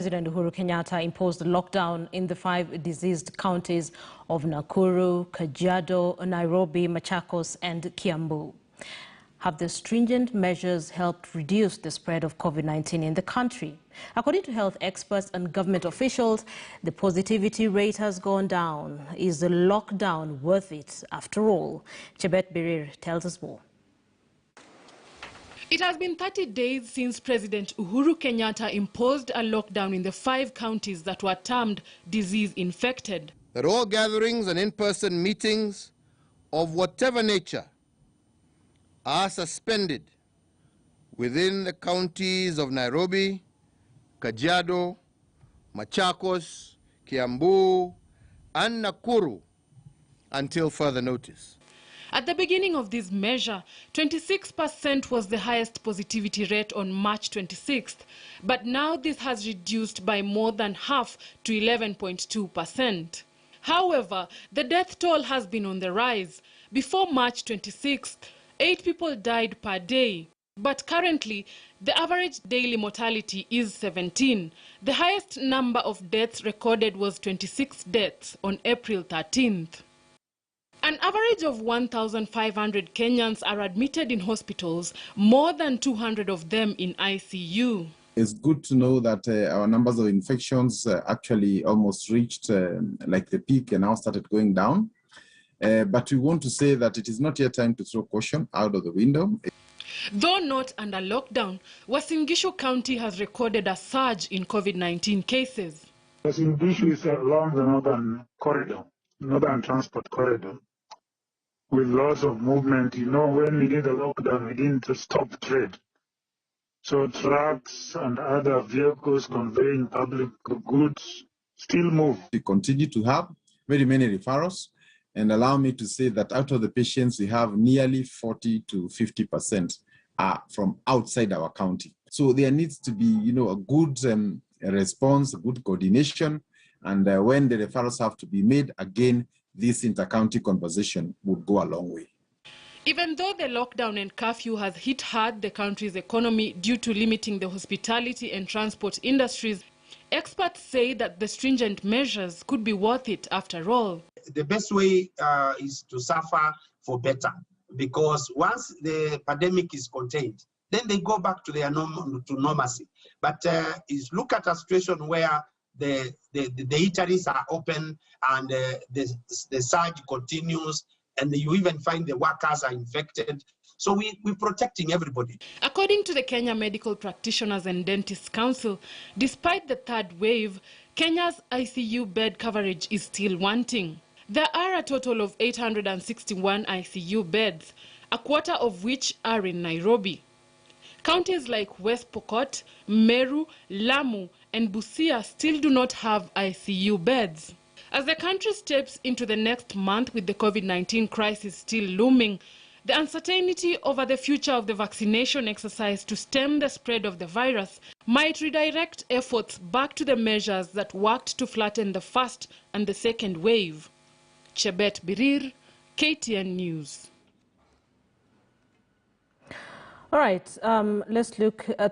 President Uhuru Kenyatta imposed a lockdown in the 5 diseased counties of Nakuru, Kajiado, Nairobi, Machakos and Kiambu. Have the stringent measures helped reduce the spread of Covid-19 in the country? According to health experts and government officials, the positivity rate has gone down. Is the lockdown worth it after all? Chebet Birir tells us more. It has been 30 days since President Uhuru Kenyatta imposed a lockdown in the 5 counties that were termed disease-infected. That all gatherings and in-person meetings of whatever nature are suspended within the counties of Nairobi, Kajiado, Machakos, Kiambu, and Nakuru until further notice. At the beginning of this measure, 26% was the highest positivity rate on March 26th, but now this has reduced by more than half to 11.2%. However, the death toll has been on the rise. Before March 26th, 8 people died per day, but currently the average daily mortality is 17. The highest number of deaths recorded was 26 deaths on April 13th. An average of 1,500 Kenyans are admitted in hospitals, more than 200 of them in ICU. It's good to know that our numbers of infections actually almost reached like the peak and now started going down. But we want to say that it is not yet time to throw caution out of the window. Though not under lockdown, Uasin Gishu County has recorded a surge in COVID-19 cases. Uasin Gishu is along the northern corridor, northern transport corridor, with lots of movement. You know, when we did the lockdown, we didn't stop trade. So trucks and other vehicles conveying public goods still move. We continue to have very many referrals, and allow me to say that out of the patients, we have nearly 40 to 50% are from outside our county. So there needs to be, a good response, a good coordination, and when the referrals have to be made, again, this inter-county conversation would go a long way. Even though the lockdown and curfew has hit hard the country's economy due to limiting the hospitality and transport industries, experts say that the stringent measures could be worth it after all. The best way is to suffer for better, because once the pandemic is contained, then they go back to their normalcy. But look at a situation where the eateries are open and the surge continues, and you even find the workers are infected. So we're protecting everybody. According to the Kenya Medical Practitioners and Dentists Council, despite the third wave, Kenya's ICU bed coverage is still wanting. There are a total of 861 ICU beds, a quarter of which are in Nairobi. Counties like West Pokot, Meru, Lamu, and Busia still do not have ICU beds. As the country steps into the next month with the COVID-19 crisis still looming, the uncertainty over the future of the vaccination exercise to stem the spread of the virus might redirect efforts back to the measures that worked to flatten the first and the second wave. Chebet Birir, KTN News. All right, let's look at